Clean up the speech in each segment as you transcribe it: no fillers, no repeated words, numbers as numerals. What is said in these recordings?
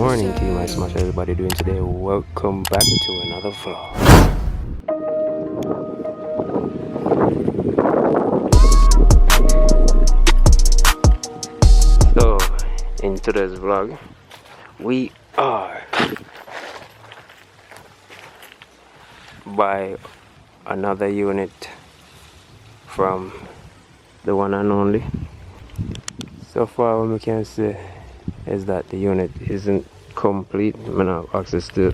morning team, Ismash. How everybody doing today? Welcome back to another vlog. So in today's vlog we are by another unit from the one and only. So far what we can say is that the unit isn't complete. I mean, I have access to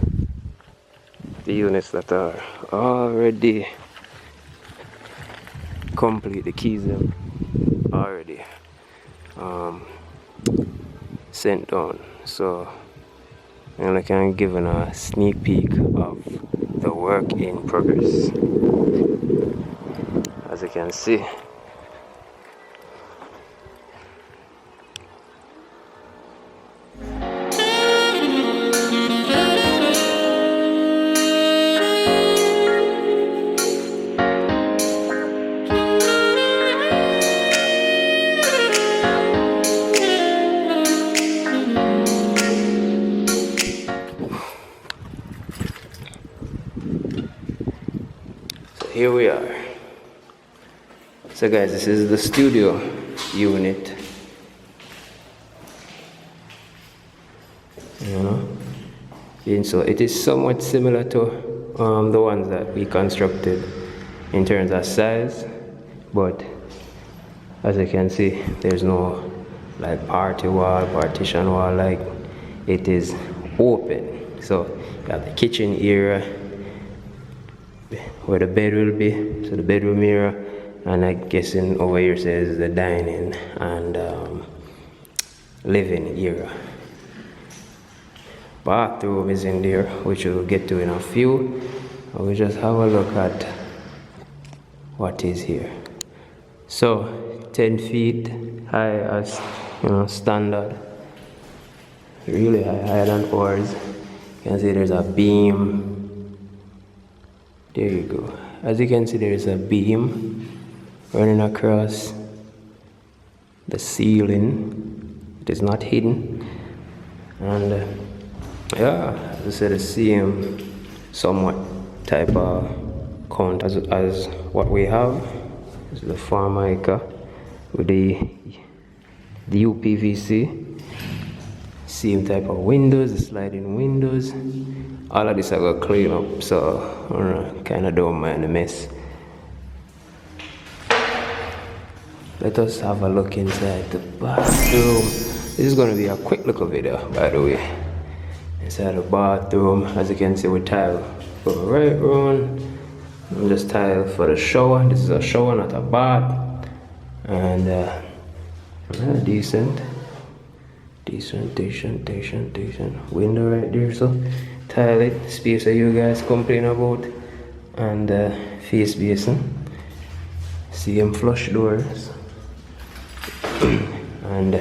the units that are already complete. The keys them already sent down. So I'm like I'm giving a sneak peek of the work in progress. As you can see, here we are. So guys, this is the studio unit. And so it is somewhat similar to the ones that we constructed in terms of size, but as you can see, there's no like partition wall, like it is open. So you have the kitchen area where the bed will be, so the bedroom area, and I guess in over here says the dining and living area. Bathroom is in there, which we'll get to in a few. And we just have a look at what is here. So 10 feet high as standard, really high, higher than ours. You can see there's a beam. There you go. As you can see, there is a beam running across the ceiling. It is not hidden, and yeah, as I said, the same somewhat type of count as what we have. This is the JAMAICA with the UPVC. Same type of windows, the sliding windows. All of this I got clean up, so I kind of don't mind the mess. Let us have a look inside the bathroom. This is going to be a quick little video, by the way. Inside the bathroom, as you can see, we tile go right around. And just tile for the shower. This is a shower, not a bath. And decent window right there. So tile it, space that you guys complain about, and face basin, same flush doors. And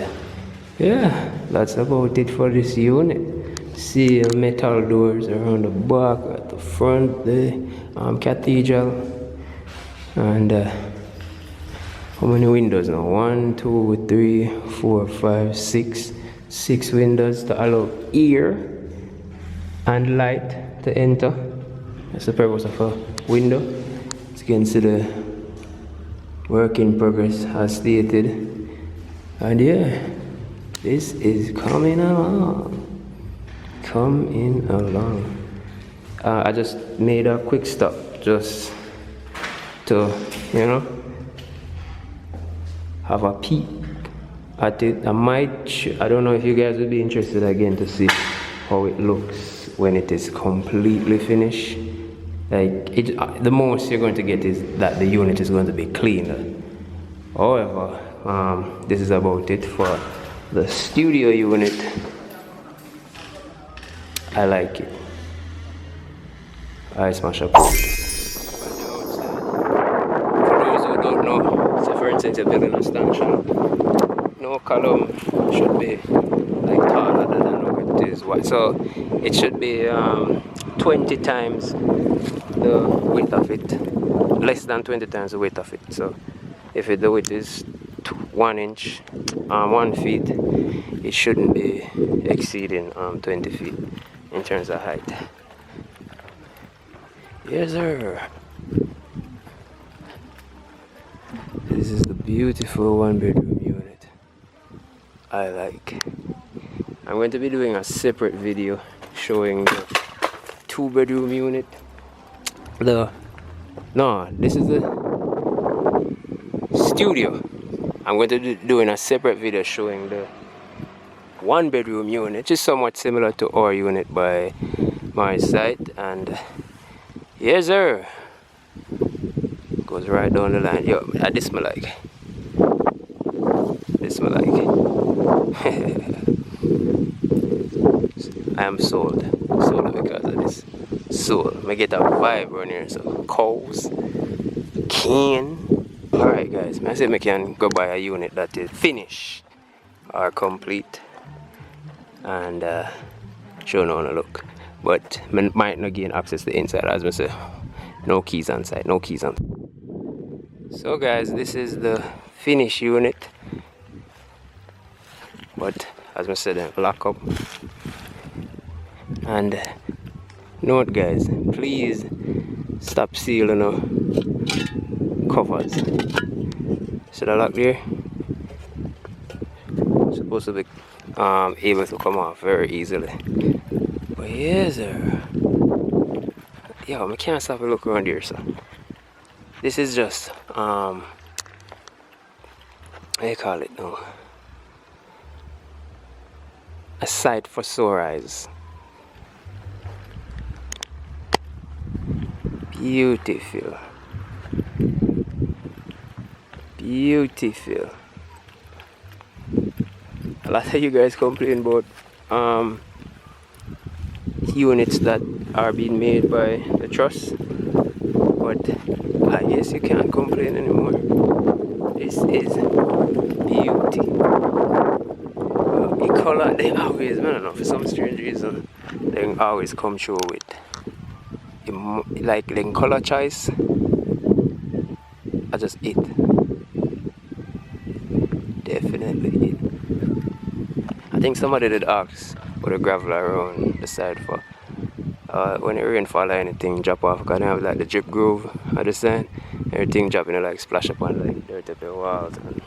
yeah, that's about it for this unit. See metal doors around the back, at the front, the cathedral. And how many windows now? 1, 2, 3, 4, 5, 6. 6 windows to allow air and light to enter. That's the purpose of a window. As you can see, the work in progress as stated. And yeah, this is coming along. I just made a quick stop just to have a peek at it. I don't know if you guys would be interested again to see how it looks when it is completely finished. Like the most you're going to get is that the unit is going to be cleaner. However, this is about it for the studio unit. I like it. I smash up. For those who don't know, so for instance, you're building a stanchion. No column should be like taller than what it is. So it should be 20 times the width of it, less than 20 times the width of it. So if the width is 1 inch, 1 feet, it shouldn't be exceeding 20 feet in terms of height. Yes, sir. This is the beautiful 1-bedroom unit I like. I'm going to be doing a separate video showing the 2-bedroom unit. This is the studio. I'm going to be doing a separate video showing the 1-bedroom unit, which is somewhat similar to our unit by my site. And yes, sir. Goes right down the line. Yo, this I like. This I like. I am sold. Sold because of this. Sold. I get a vibe around here. So cows, can. Alright guys, I say I can go buy a unit that is finished or complete and show no look. But I might not gain access to the inside, as I say. No keys on site, no keys on. So guys, this is the finished unit. But as I said, lock up. And note guys, please stop sealing covers. See the lock there? It's supposed to be able to come off very easily. But yes, sir. Yo, I can't stop and look around here, so. This is just what do you call it now? A sight for sore eyes. Beautiful. Beautiful. A lot of you guys complain about units that are being made by the truss, but I guess you can't complain anymore. This is beauty. The color, they always, I don't know, for some strange reason, they always come through with like the color choice. I just it. Definitely it. I think somebody did ask for the gravel around the side for when it rainfall or anything drop off, because I have like the drip groove, understand? Everything dropping like splash up on like dirt up the walls and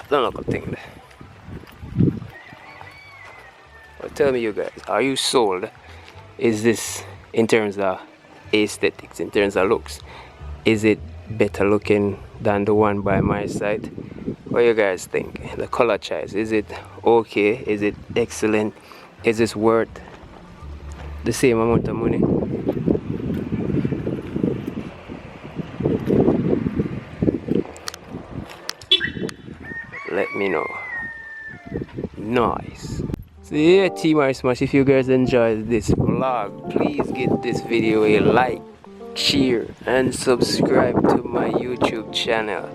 don't look up thing there. But tell me you guys, are you sold? Is this in terms of aesthetics, in terms of looks? Is it better looking than the one by my site? What do you guys think? The color choice, is it okay? Is it excellent? Is this worth the same amount of money? Let me know. Nice. So yeah, Team Ismash, if you guys enjoyed this vlog, please give this video a like, share and subscribe to my YouTube channel.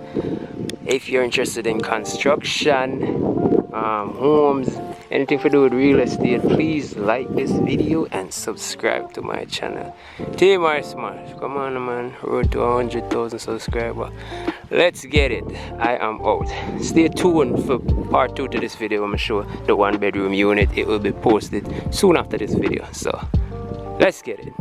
If you're interested in construction, homes, anything to do with real estate, please like this video and subscribe to my channel. Team Ismash, come on man, road to 100,000 subscribers. Let's get it. I am out. Stay tuned for part 2 to this video. I'm gonna show the 1-bedroom unit. It will be posted soon after this video. So let's get it.